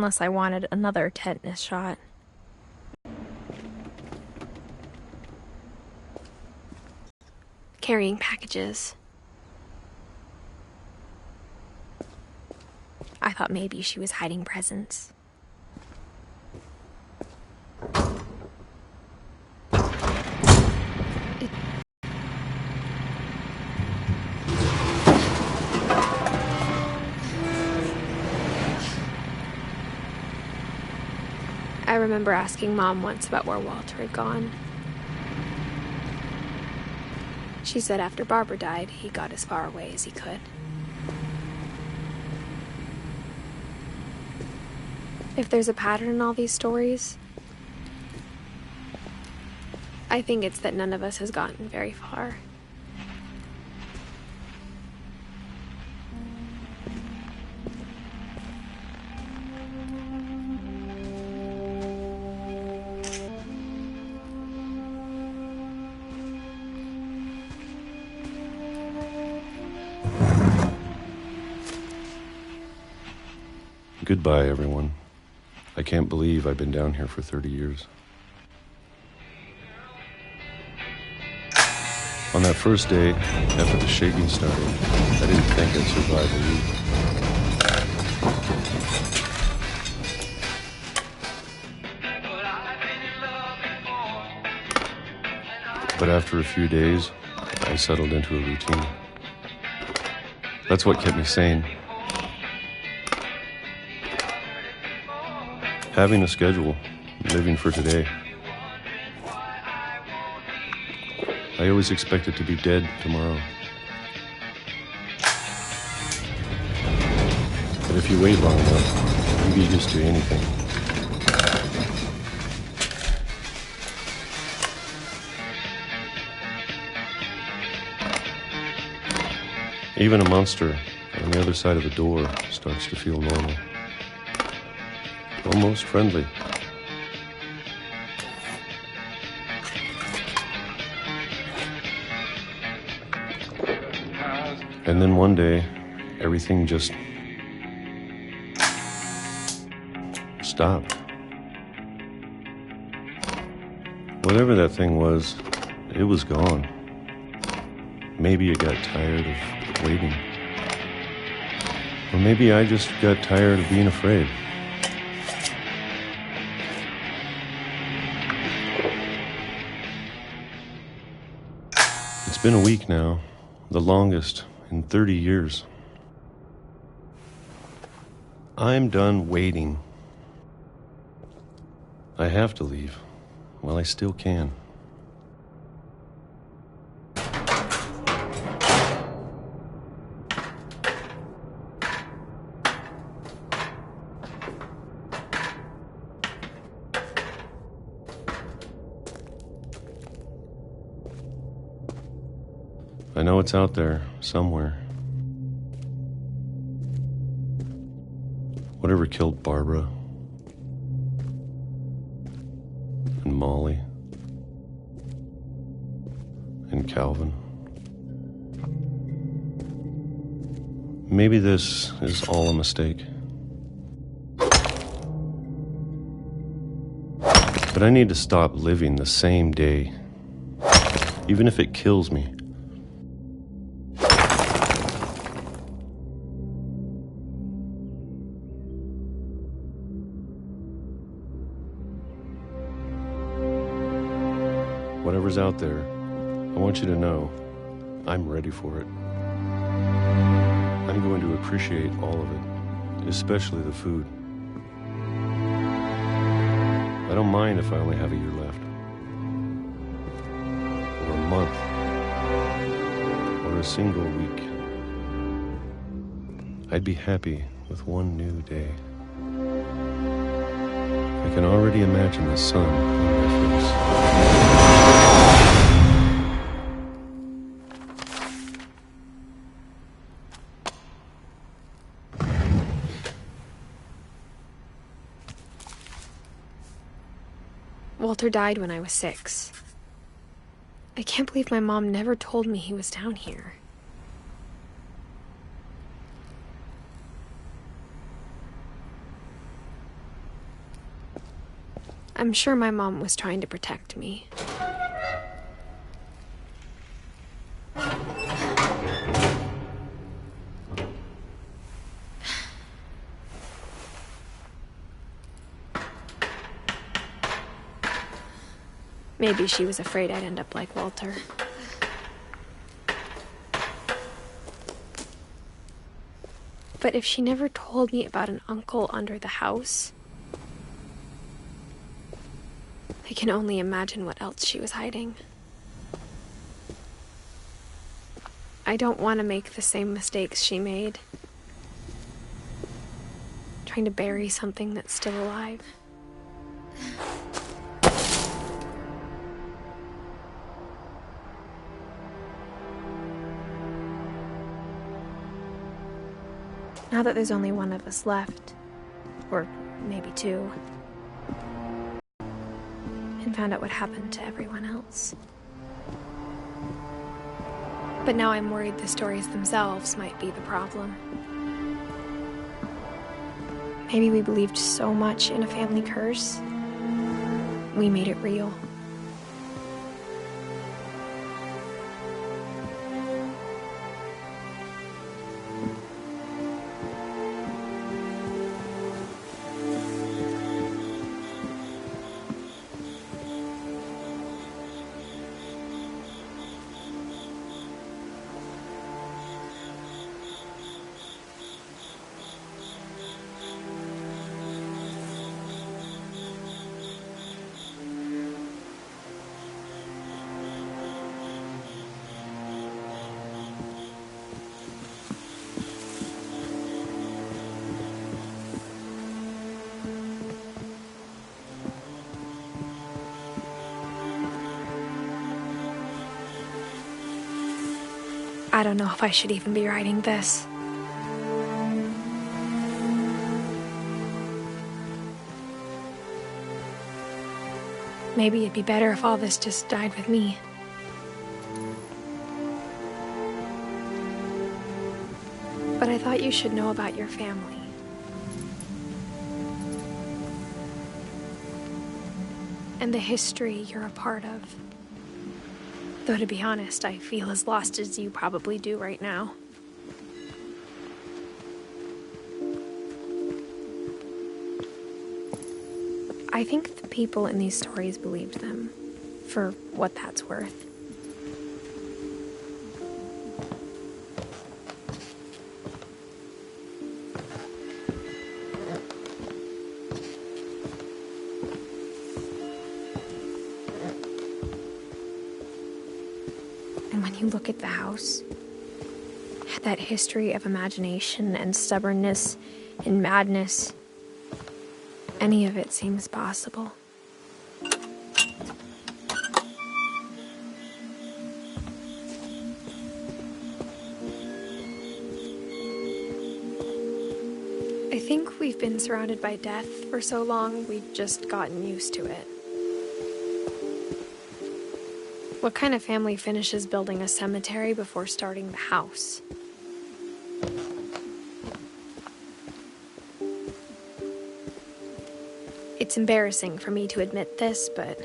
Unless I wanted another tetanus shot. Carrying packages. I thought maybe she was hiding presents. I remember asking Mom once about where Walter had gone. She said after Barbara died, he got as far away as he could. If there's a pattern in all these stories, I think it's that none of us has gotten very far. Goodbye, everyone. I can't believe I've been down here for 30 years. On that first day, after the shaking started, I didn't think I'd survive a week. But after a few days, I settled into a routine. That's what kept me sane. Having a schedule, living for today. I always expected to be dead tomorrow. But if you wait long enough, you get used to anything. Even a monster on the other side of the door starts to feel normal. Almost friendly. And then one day, everything just stopped. Whatever that thing was, it was gone. Maybe it got tired of waiting. Or maybe I just got tired of being afraid. It's been a week now, the longest in 30 years. I'm done waiting. I have to leave while I still can. I know it's out there, somewhere. Whatever killed Barbara and Molly and Calvin. Maybe this is all a mistake. But I need to stop living the same day, even if it kills me. Whatever's out there, I want you to know I'm ready for it. I'm going to appreciate all of it, especially the food. I don't mind if I only have a year left, or a month, or a single week. I'd be happy with one new day. I can already imagine the sun on my face. Walter died when I was 6. I can't believe my mom never told me he was down here. I'm sure my mom was trying to protect me. Maybe she was afraid I'd end up like Walter. But if she never told me about an uncle under the house, I can only imagine what else she was hiding. I don't want to make the same mistakes she made. Trying to bury something that's still alive. Now that there's only one of us left, or maybe two, and found out what happened to everyone else. But now I'm worried the stories themselves might be the problem. Maybe we believed so much in a family curse, we made it real. I don't know if I should even be writing this. Maybe it'd be better if all this just died with me. But I thought you should know about your family. And the history you're a part of. Though to be honest, I feel as lost as you probably do right now. I think the people in these stories believed them, for what that's worth. And when you look at the house, that history of imagination and stubbornness and madness, any of it seems possible. I think we've been surrounded by death for so long, we've just gotten used to it. What kind of family finishes building a cemetery before starting the house? It's embarrassing for me to admit this, but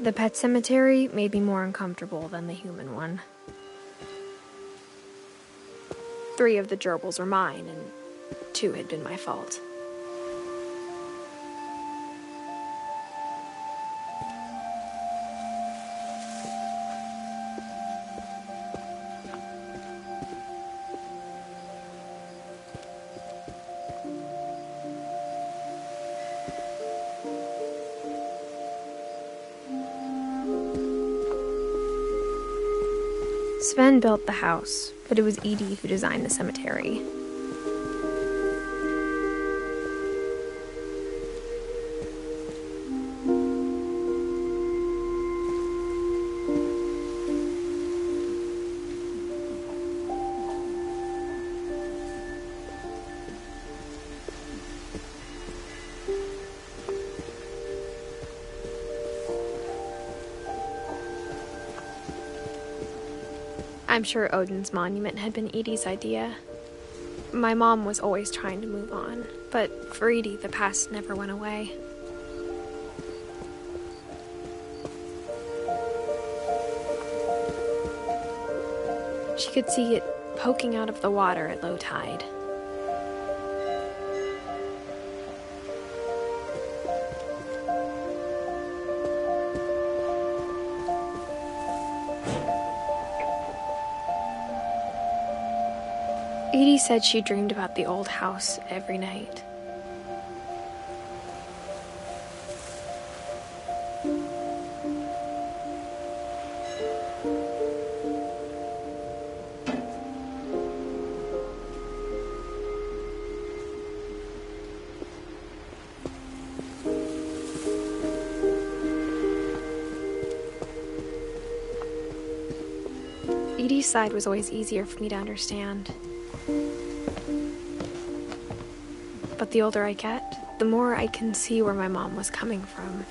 the pet cemetery made me more uncomfortable than the human one. 3 of the gerbils were mine, and 2 had been my fault. Sven built the house, but it was Edie who designed the cemetery. I'm sure Odin's monument had been Edie's idea. My mom was always trying to move on, but for Edie, the past never went away. She could see it poking out of the water at low tide. Edie said she dreamed about the old house every night. Edie's side was always easier for me to understand. But the older I get, the more I can see where my mom was coming from.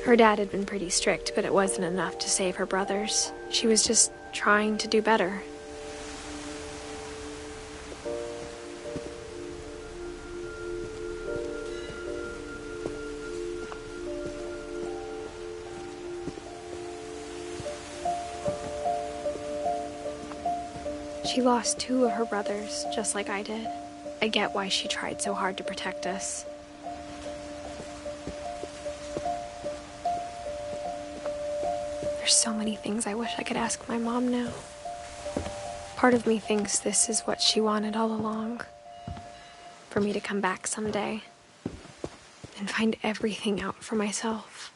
Her dad had been pretty strict, but it wasn't enough to save her brothers. She was just trying to do better. She lost 2 of her brothers, just like I did. I get why she tried so hard to protect us. There's so many things I wish I could ask my mom now. Part of me thinks this is what she wanted all along. For me to come back someday and find everything out for myself.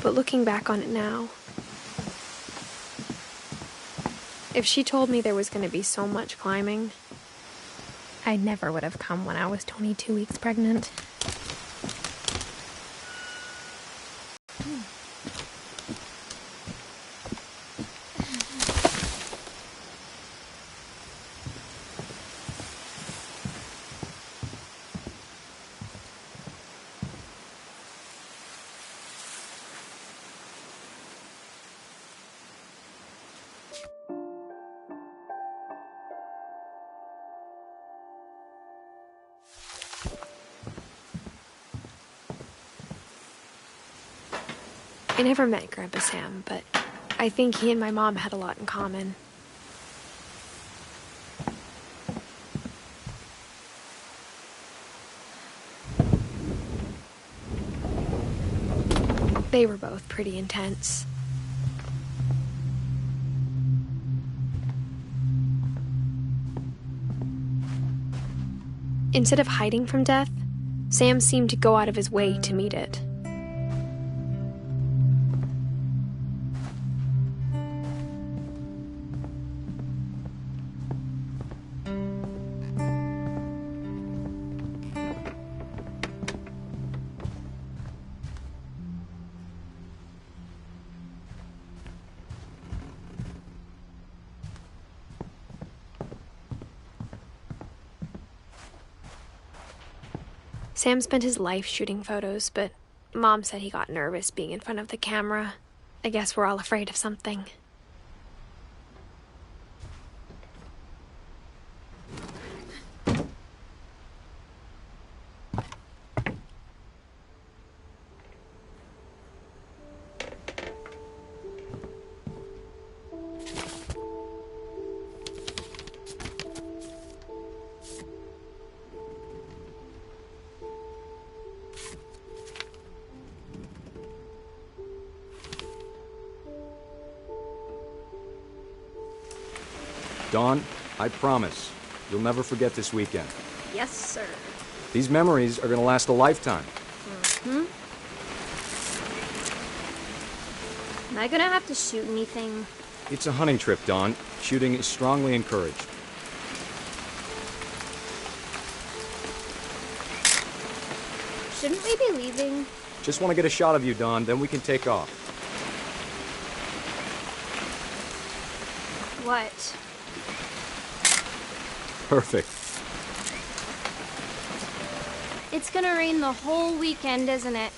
But looking back on it now, if she told me there was going to be so much climbing, I never would have come when I was 22 weeks pregnant. I never met Grandpa Sam, but I think he and my mom had a lot in common. They were both pretty intense. Instead of hiding from death, Sam seemed to go out of his way to meet it. Sam spent his life shooting photos, but Mom said he got nervous being in front of the camera. I guess we're all afraid of something. Dawn, I promise, you'll never forget this weekend. Yes, sir. These memories are gonna last a lifetime. Am I gonna have to shoot anything? It's a hunting trip, Dawn. Shooting is strongly encouraged. Shouldn't we be leaving? Just want to get a shot of you, Dawn, then we can take off. What? Perfect. It's gonna rain the whole weekend, isn't it?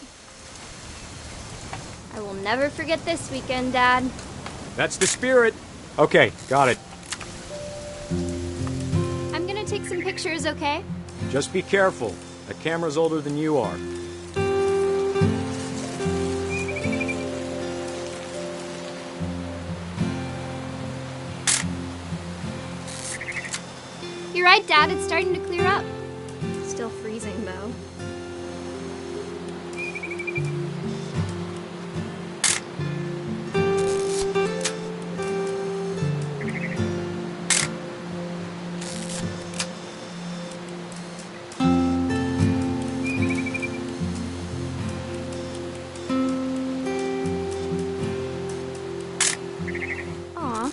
I will never forget this weekend, Dad. That's the spirit. Okay, got it. I'm gonna take some pictures, okay? Just be careful. That camera's older than you are. You're right, Dad. It's starting to clear up. Still freezing, though. Aw.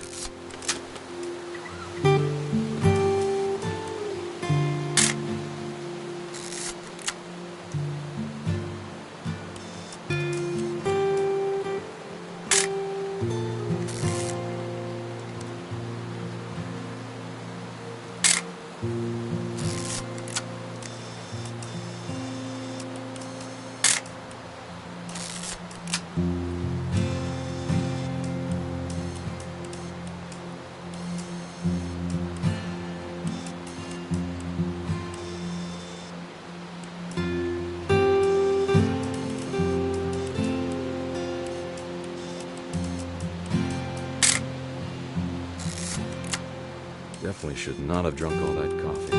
Definitely should not have drunk all that coffee.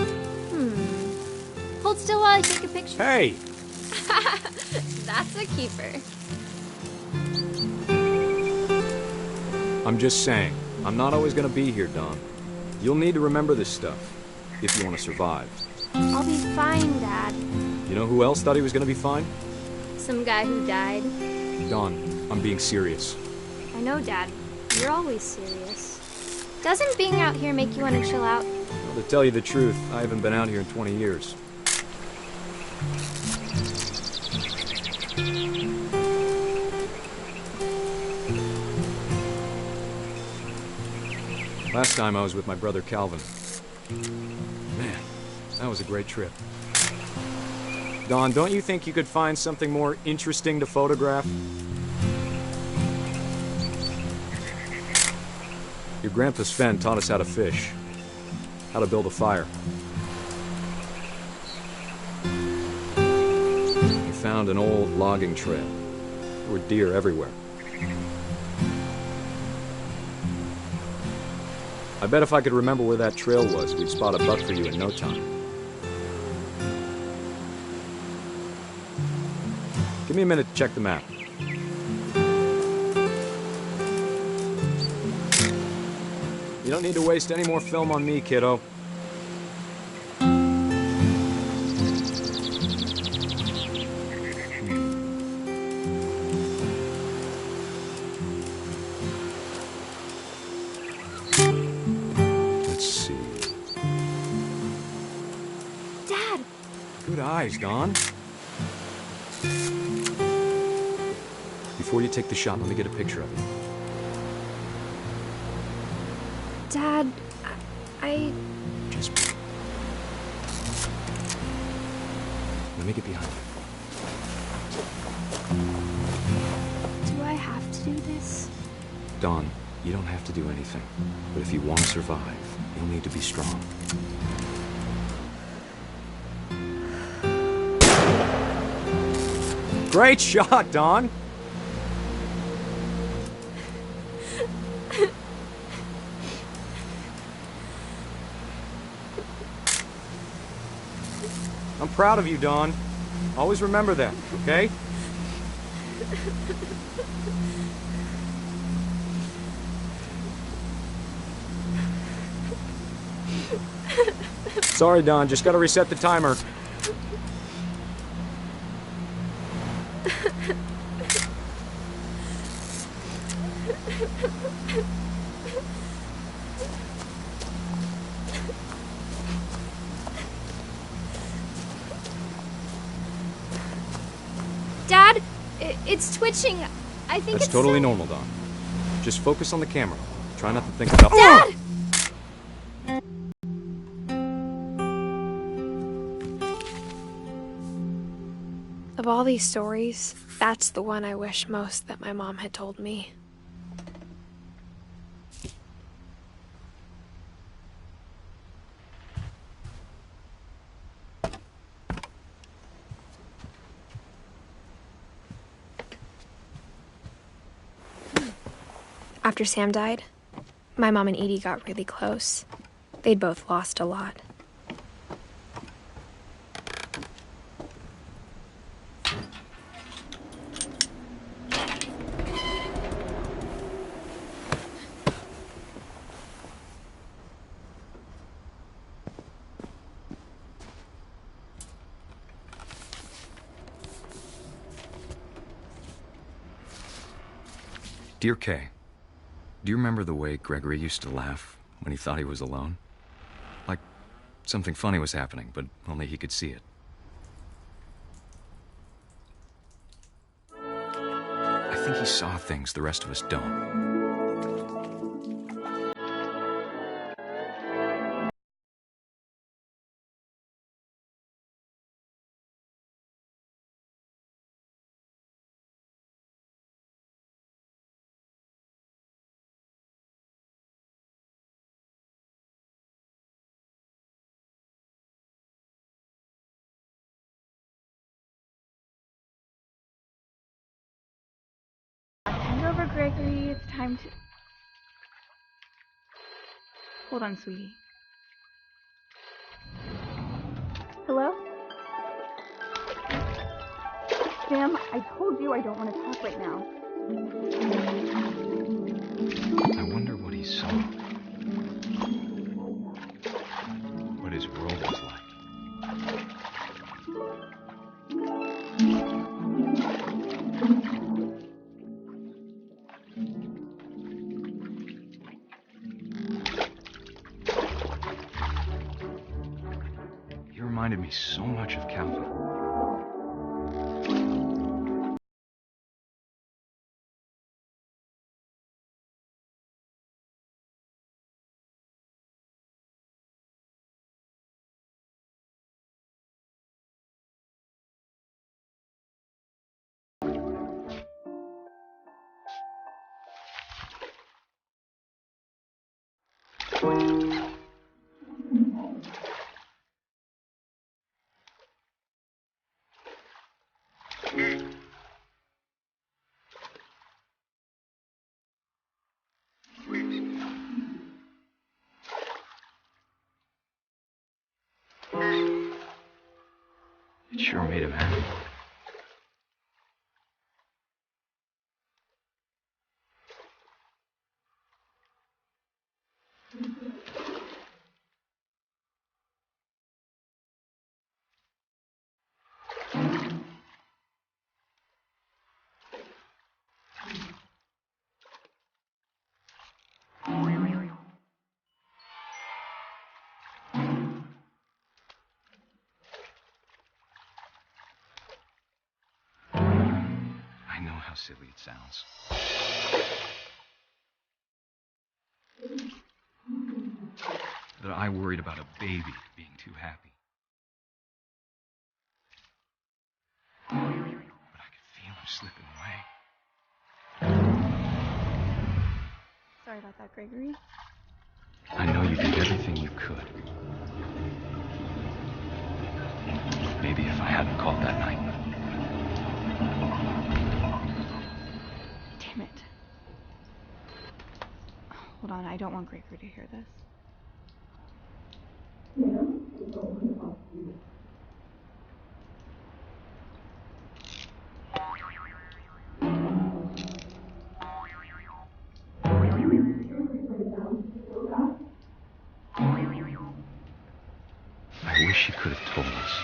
Hold still while I take a picture. Hey! That's a keeper. I'm just saying, I'm not always gonna be here, Don. You'll need to remember this stuff, if you want to survive. I'll be fine, Dad. You know who else thought he was gonna be fine? Some guy who died. Don, I'm being serious. I know, Dad. You're always serious. Doesn't being out here make you want to chill out? Well, to tell you the truth, I haven't been out here in 20 years. Last time I was with my brother Calvin. Man, that was a great trip. Don, don't you think you could find something more interesting to photograph? Your grandpa Sven taught us how to fish, how to build a fire. We found an old logging trail. There were deer everywhere. I bet if I could remember where that trail was, we'd spot a buck for you in no time. Give me a minute to check the map. You don't need to waste any more film on me, kiddo. Let's see. Dad! Good eyes, Don. Before you take the shot, let me get a picture of it. Dad, I... Just... Let me get behind you. Do I have to do this? Don, you don't have to do anything. But if you want to survive, you'll need to be strong. Great shot, Don! I'm proud of you, Don. Always remember that, okay? Sorry, Don. Just gotta reset the timer. Dad, it's twitching. I think That's it's totally so... normal, Don. Just focus on the camera. Try not to think about... Dad! Of all these stories, that's the one I wish most that my mom had told me. After Sam died, my mom and Edie got really close. They'd both lost a lot. Dear Kay, do you remember the way Gregory used to laugh when he thought he was alone? Like something funny was happening, but only he could see it. I think he saw things the rest of us don't. Hand over, Gregory. It's time to... Hold on, sweetie. Hello? Sam, I told you I don't want to talk right now. I wonder what he saw. What his world was like. He reminded me so much of Calvin. It sure made him happy. I know how silly it sounds. That I worried about a baby being too happy. But I could feel him slipping away. Sorry about that, Gregory. I know you did everything you could. Maybe if I hadn't called that night. Damn it. Hold on, I don't want Gregory to hear this. I wish you could have told us.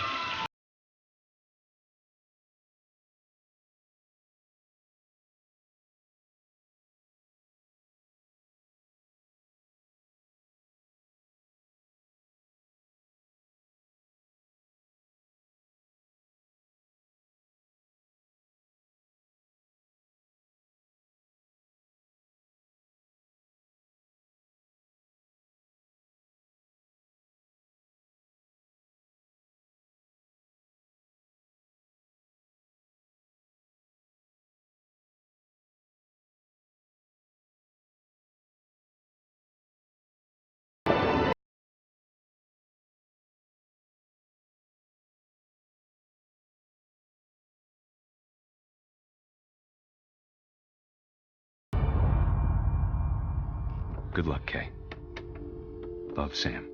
Good luck, Kay. Love, Sam.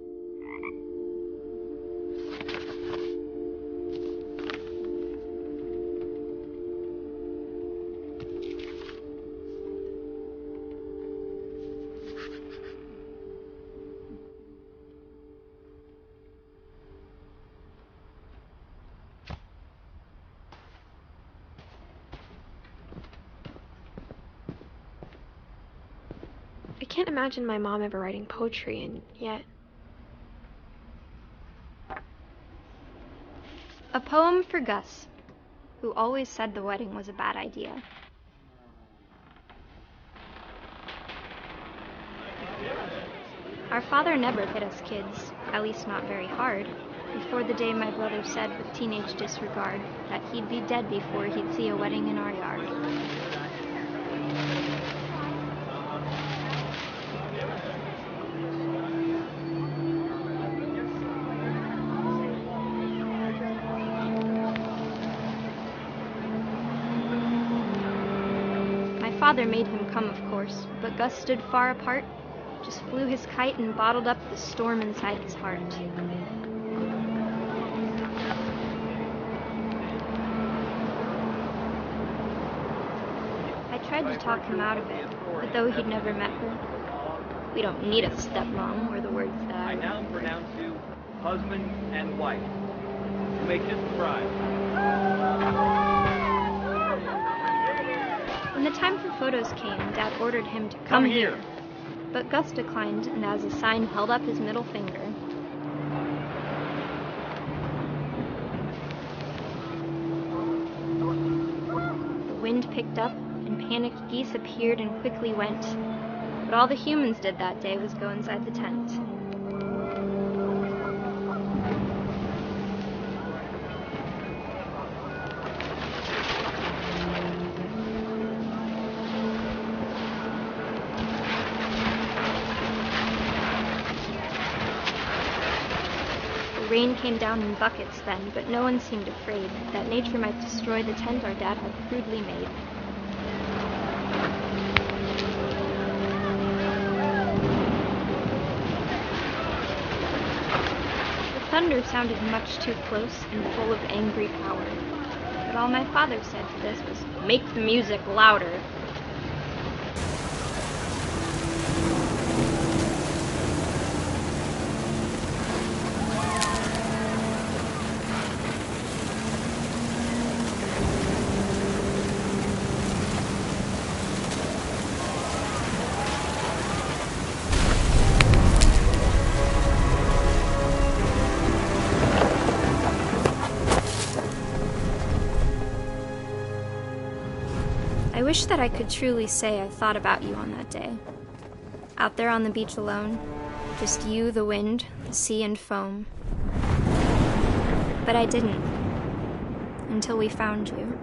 I can't imagine my mom ever writing poetry, and yet... A poem for Gus, who always said the wedding was a bad idea. Our father never hit us kids, at least not very hard, before the day my brother said with teenage disregard that he'd be dead before he'd see a wedding in our yard. My father made him come, of course, but Gus stood far apart, just flew his kite and bottled up the storm inside his heart. I tried to talk him out of it, but though he'd never met her, we don't need a stepmom, were the words that I now pronounce you husband and wife. You may kiss the bride. When the time for photos came, Dad ordered him to come here. But Gus declined, and as a sign held up his middle finger. The wind picked up, and panicked geese appeared and quickly went. But all the humans did that day was go inside the tent. Rain came down in buckets then, but no one seemed afraid that nature might destroy the tent our dad had crudely made. The thunder sounded much too close and full of angry power, but all my father said to this was, "Make the music louder." I wish that I could truly say I thought about you on that day. Out there on the beach alone, just you, the wind, the sea, and foam. But I didn't, until we found you.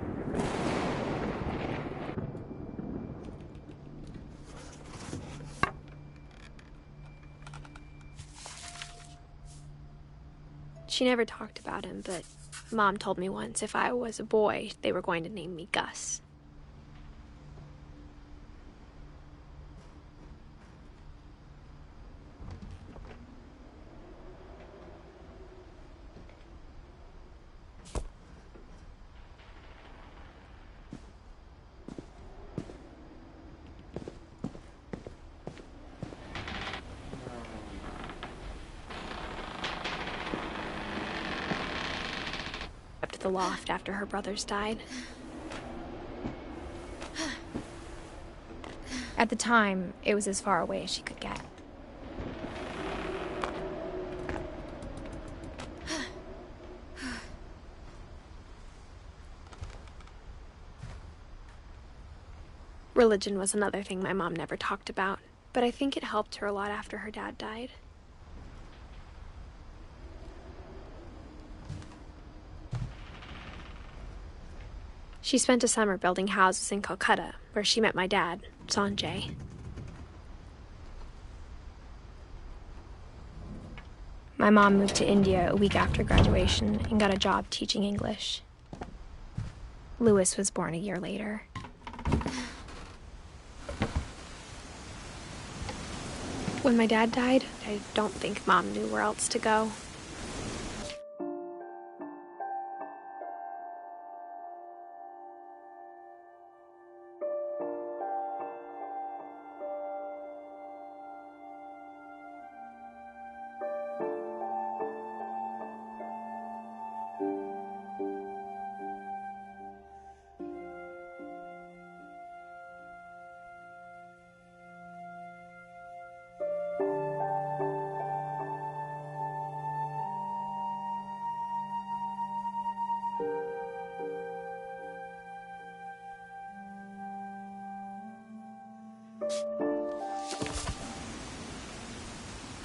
She never talked about him, but Mom told me once if I was a boy, they were going to name me Gus. The loft after her brothers died. At the time, it was as far away as she could get. Religion was another thing my mom never talked about, but I think it helped her a lot after her dad died. She spent a summer building houses in Calcutta, where she met my dad, Sanjay. My mom moved to India a week after graduation and got a job teaching English. Louis was born a year later. When my dad died, I don't think Mom knew where else to go.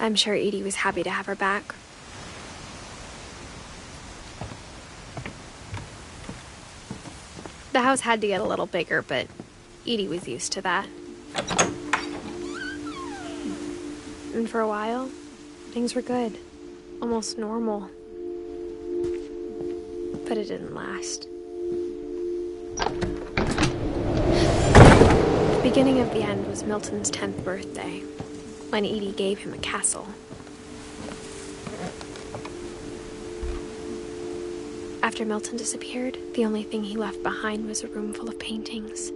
I'm sure Edie was happy to have her back. The house had to get a little bigger, but Edie was used to that. And for a while, things were good. Almost normal. But it didn't last. The beginning of the end was Milton's 10th birthday, when Edie gave him a castle. After Milton disappeared, the only thing he left behind was a room full of paintings.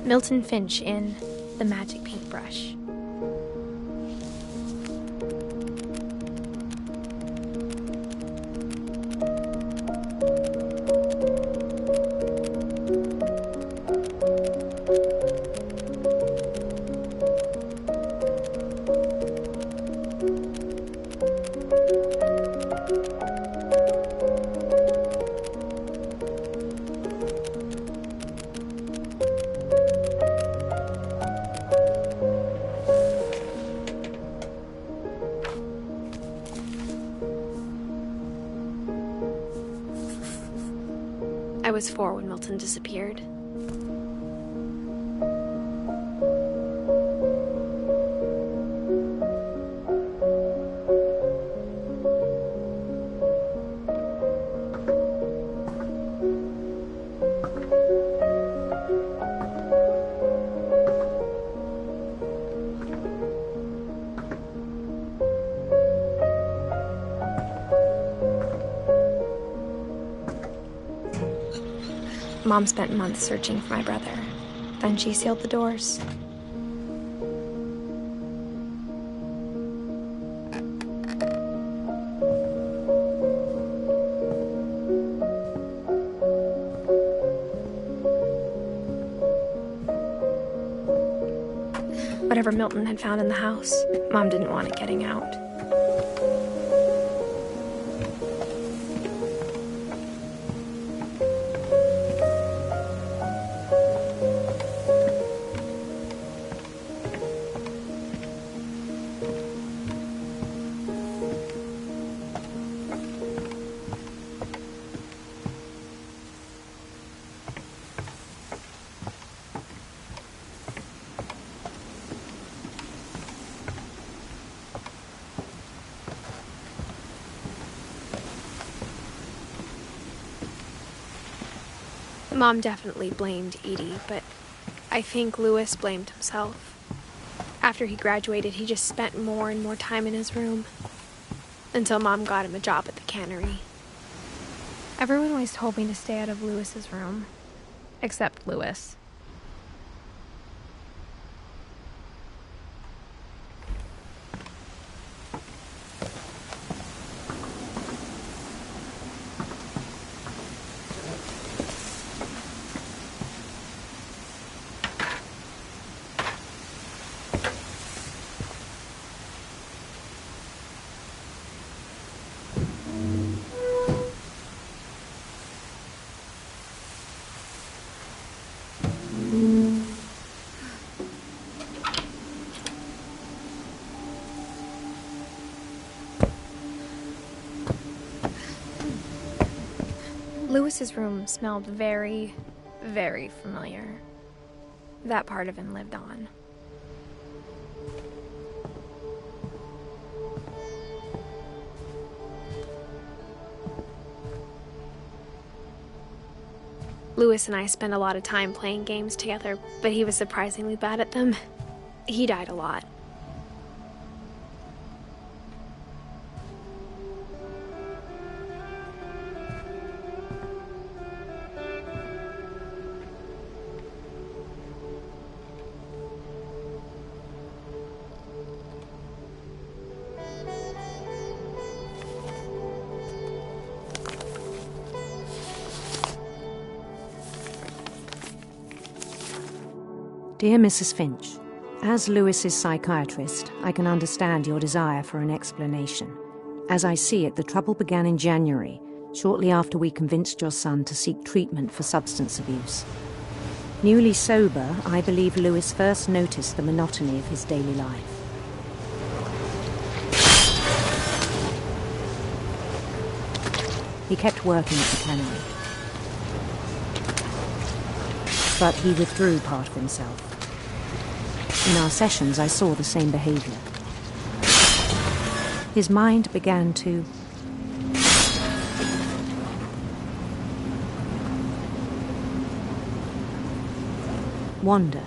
Milton Finch in The Magic Paintbrush. I was 4 when Milton disappeared. Mom spent months searching for my brother. Then she sealed the doors. Whatever Milton had found in the house, Mom didn't want it getting out. Mom definitely blamed Edie, but I think Louis blamed himself. After he graduated, he just spent more and more time in his room, until Mom got him a job at the cannery. Everyone always told me to stay out of Louis's room, except Louis. Lewis's room smelled very, very familiar. That part of him lived on. Lewis and I spent a lot of time playing games together, but he was surprisingly bad at them. He died a lot. Dear Mrs. Finch, as Lewis's psychiatrist, I can understand your desire for an explanation. As I see it, the trouble began in January, shortly after we convinced your son to seek treatment for substance abuse. Newly sober, I believe Lewis first noticed the monotony of his daily life. He kept working at the cannery, but he withdrew part of himself. In our sessions, I saw the same behavior. His mind began to wander.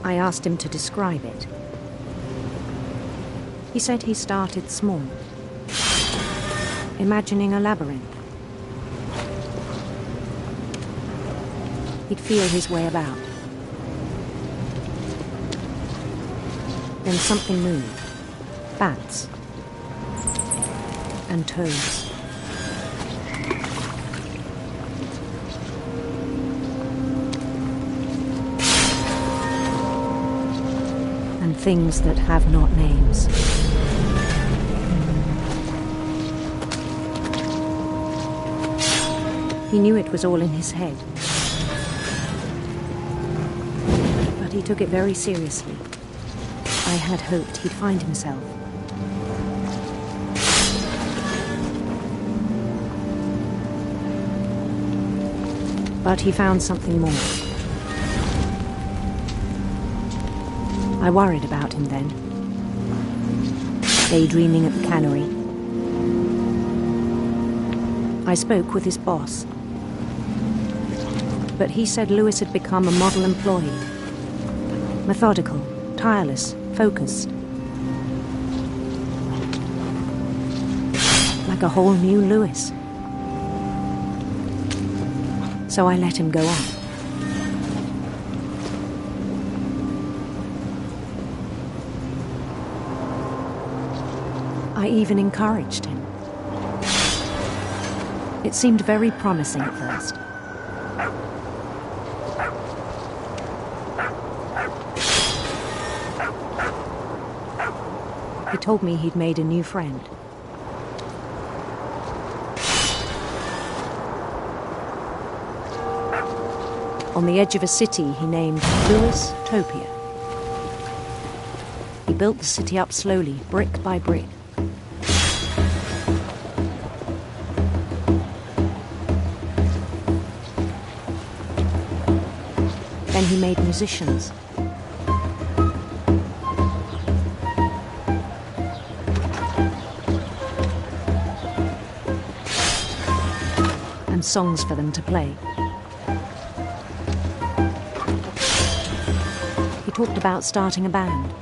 I asked him to describe it. He said he started small, imagining a labyrinth. He'd feel his way about. Then something moved. Bats. And toads. And things that have not names. He knew it was all in his head. But he took it very seriously. I had hoped he'd find himself. But he found something more. I worried about him then. Daydreaming at the cannery. I spoke with his boss. But he said Lewis had become a model employee. Methodical, tireless, focused. Like a whole new Lewis. So I let him go on. I even encouraged him. It seemed very promising at first. He told me he'd made a new friend. On the edge of a city he named Lewis-topia. He built the city up slowly, brick by brick. Then he made musicians. And songs for them to play. He talked about starting a band.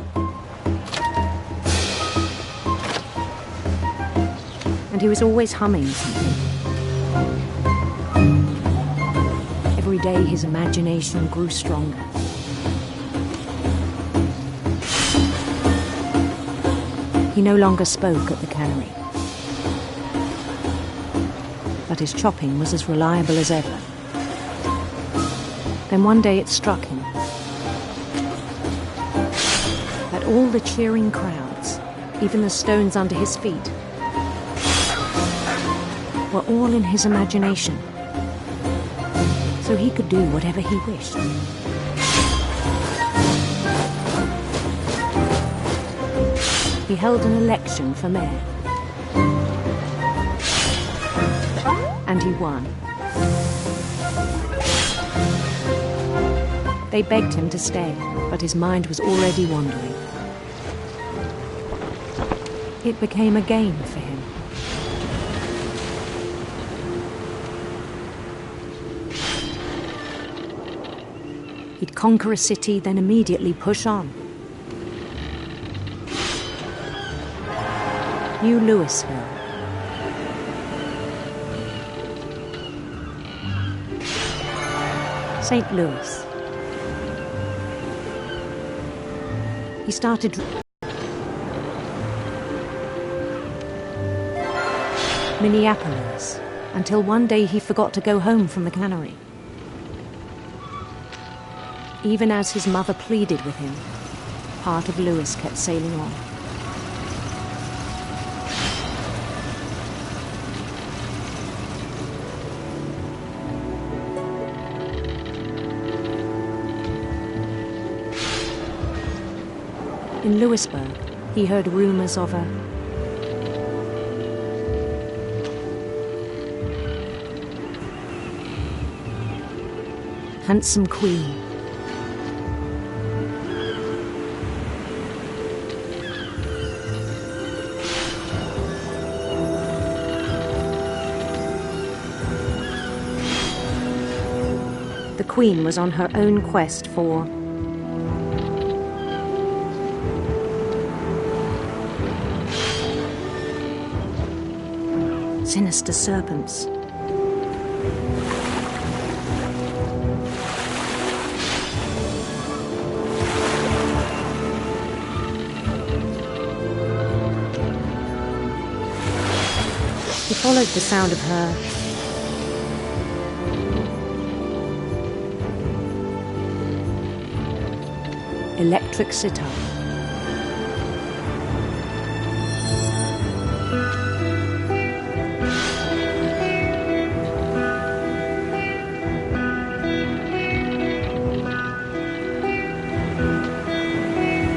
And he was always humming something. Every day his imagination grew stronger. He no longer spoke at the cannery. But his chopping was as reliable as ever. Then one day it struck him that all the cheering crowds, even the stones under his feet, were all in his imagination. So he could do whatever he wished. He held an election for mayor. and he won. They begged him to stay, but his mind was already wandering. It became a game for him. He'd conquer a city, then immediately push on. New Louisville. St. Louis. He started Minneapolis, until one day he forgot to go home from the cannery. Even as his mother pleaded with him, part of Louis kept sailing on. In Louisburg, he heard rumors of a handsome queen. The queen was on her own quest for sinister serpents. He followed the sound of her electric sitar.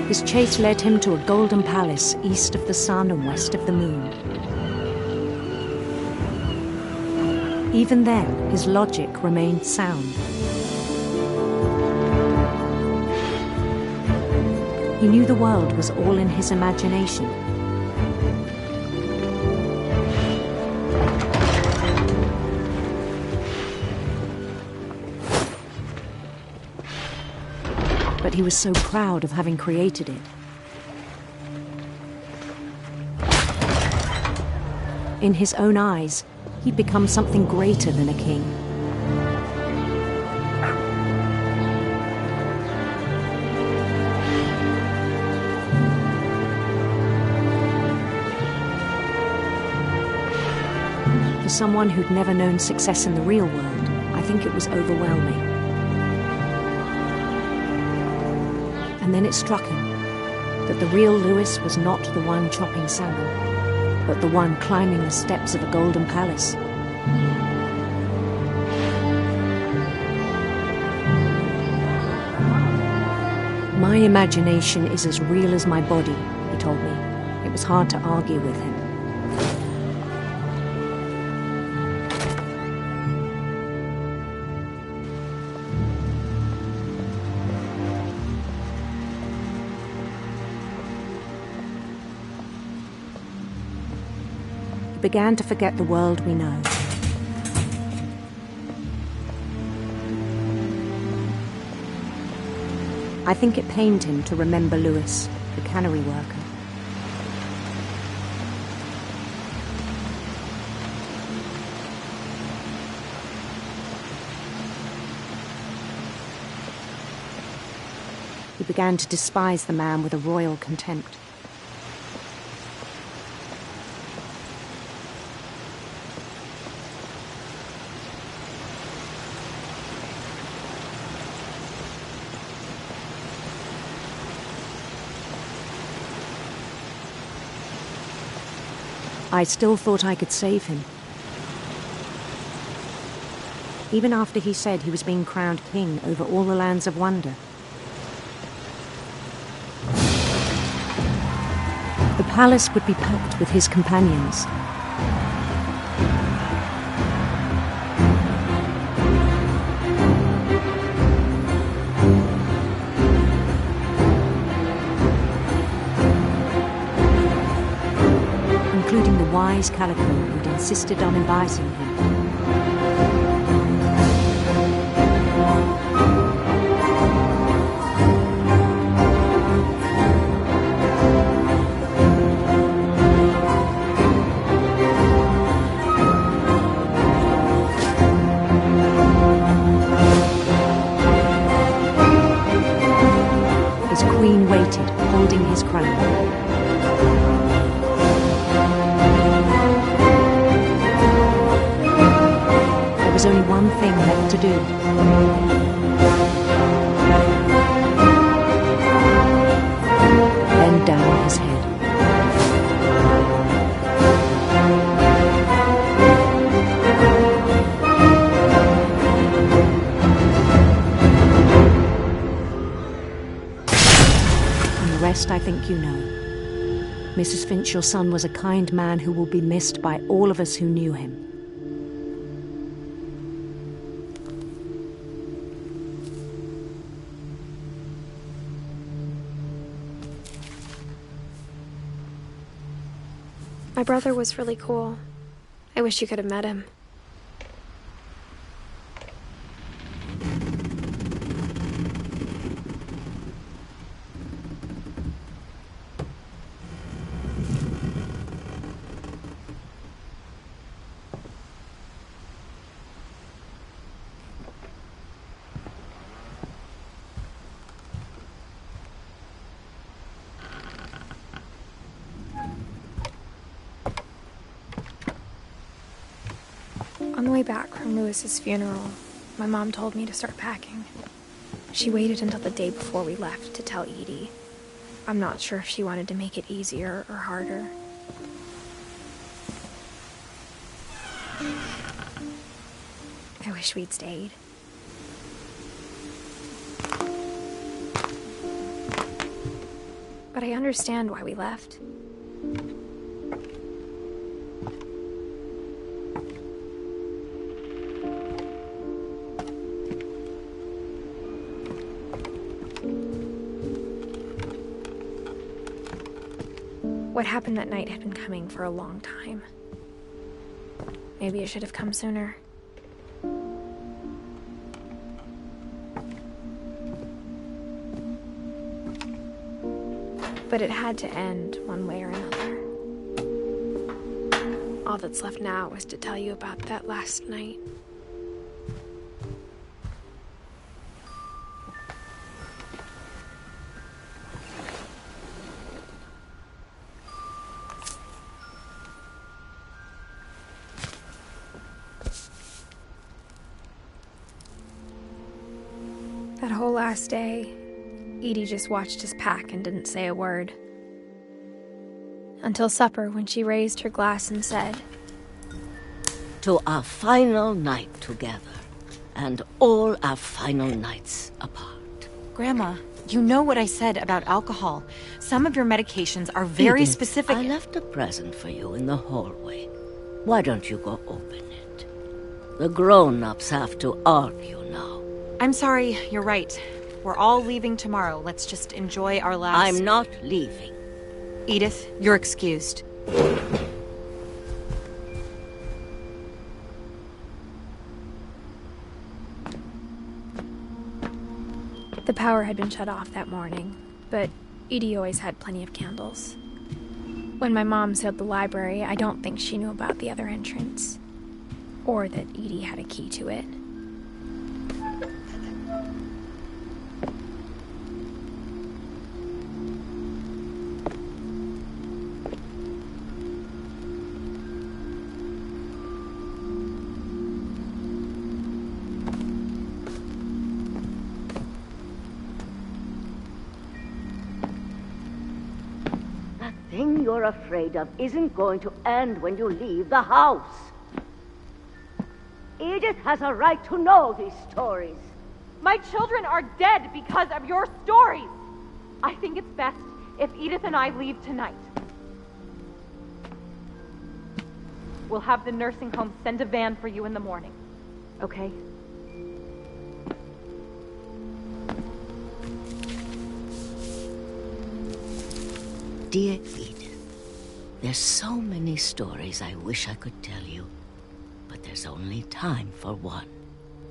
His chase led him to a golden palace east of the sun and west of the moon. Even then, his logic remained sound. He knew the world was all in his imagination. But he was so proud of having created it. In his own eyes, he'd become something greater than a king. For someone who'd never known success in the real world, I think it was overwhelming. And then it struck him that the real Louis was not the one chopping salmon, but the one climbing the steps of a golden palace. My imagination is as real as my body, he told me. It was hard to argue with him. He began to forget the world we know. I think it pained him to remember Louis, the cannery worker. He began to despise the man with a royal contempt. I still thought I could save him. Even after he said he was being crowned king over all the lands of wonder. The palace would be packed with his companions. wise calico who'd insisted on advising him. His queen waited, holding his crown. There was only one thing left to do. Bend down his head. And the rest I think you know. Mrs. Finch, your son was a kind man who will be missed by all of us who knew him. My brother was really cool. I wish you could have met him. On the way back from Lewis's funeral, my mom told me to start packing. She waited until the day before we left to tell Edie. I'm not sure if she wanted to make it easier or harder. I wish we'd stayed. But I understand why we left. What happened that night had been coming for a long time. Maybe it should have come sooner. But it had to end one way or another. All that's left now is to tell you about that last night. That whole last day, Edie just watched us pack and didn't say a word. Until supper, when she raised her glass and said, "To our final night together, and all our final nights apart." Grandma, you know what I said about alcohol. Some of your medications are very Edith, specific. I left a present for you in the hallway. Why don't you go open it? The grown-ups have to argue now. I'm sorry, you're right. We're all leaving tomorrow. Let's just enjoy our last... I'm not leaving. Edith, you're excused. The power had been shut off that morning, but Edie always had plenty of candles. When my mom sealed the library, I don't think she knew about the other entrance, or that Edie had a key to it. The thing you're afraid of isn't going to end when you leave the house. Edith has a right to know these stories. My children are dead because of your stories. I think it's best if Edith and I leave tonight. We'll have the nursing home send a van for you in the morning. Okay? Dear Edith, There's so many stories I wish I could tell you, but there's only time for one.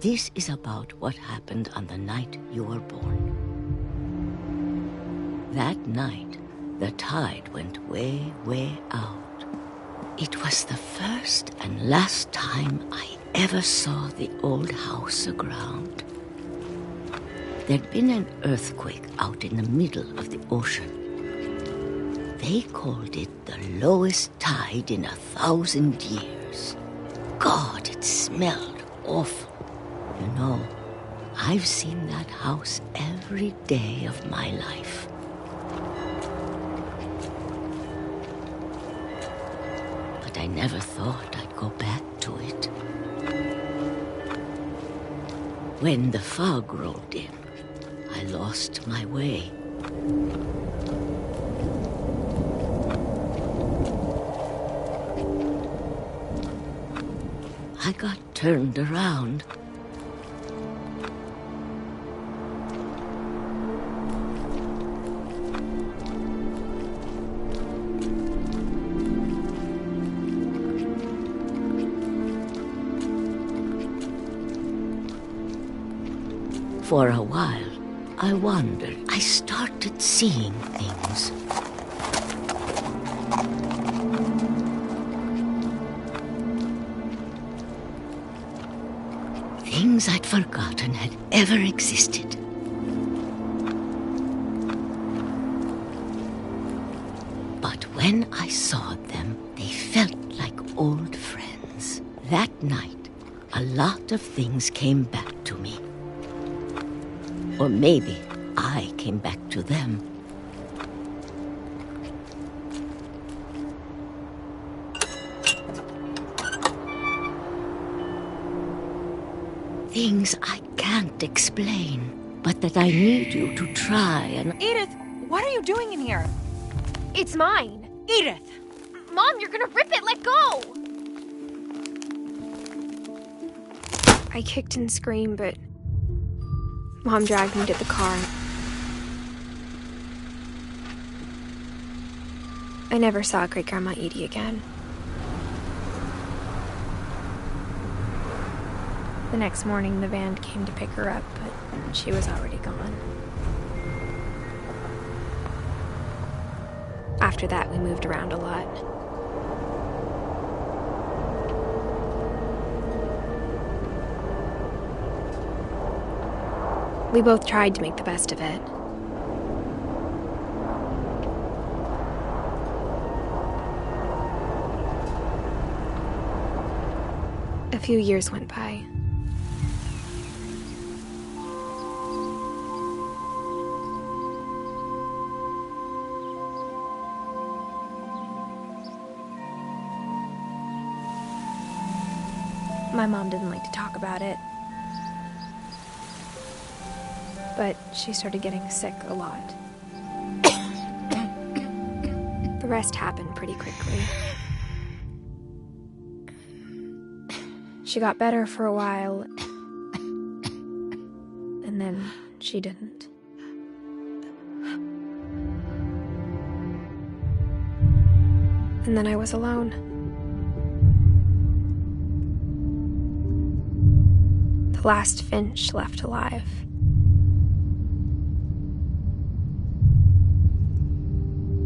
This is about what happened on the night you were born. That night, the tide went way, way out. It was the first and last time I ever saw the old house aground. There'd been an earthquake out in the middle of the ocean. They called it the lowest tide in 1,000 years. God, it smelled awful. You know, I've seen that house every day of my life. But I never thought I'd go back to it. When the fog rolled in, I lost my way. I got turned around. For a while, I wondered. I started seeing things. Things I'd forgotten had ever existed. But when I saw them, they felt like old friends. That night, a lot of things came back to me. Or maybe I came back to them. Things I can't explain, but that I need you to try and... Edith, what are you doing in here? It's mine. Edith! Mom, you're gonna rip it! Let go! I kicked and screamed, but Mom dragged me to the car. I never saw Great-Grandma Edie again. The next morning, the van came to pick her up, but she was already gone. After that, we moved around a lot. We both tried to make the best of it. A few years went by. My mom didn't like to talk about it. But she started getting sick a lot. The rest happened pretty quickly. She got better for a while, and then she didn't. And then I was alone. The last Finch left alive.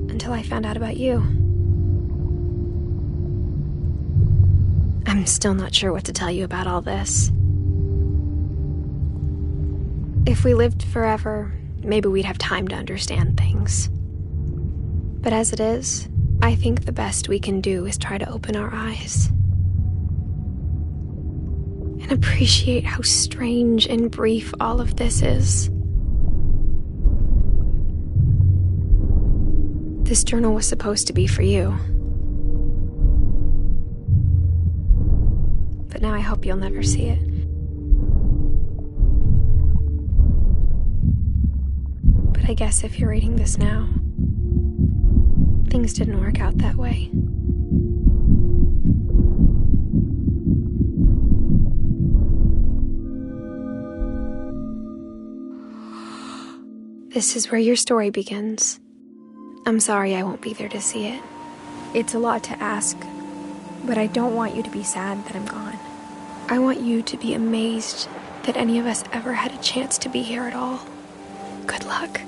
Until I found out about you. I'm still not sure what to tell you about all this. If we lived forever, maybe we'd have time to understand things. But as it is, I think the best we can do is try to open our eyes. And appreciate how strange and brief all of this is. This journal was supposed to be for you. But now I hope you'll never see it. But I guess if you're reading this now, things didn't work out that way. This is where your story begins. I'm sorry I won't be there to see it. It's a lot to ask, but I don't want you to be sad that I'm gone. I want you to be amazed that any of us ever had a chance to be here at all. Good luck.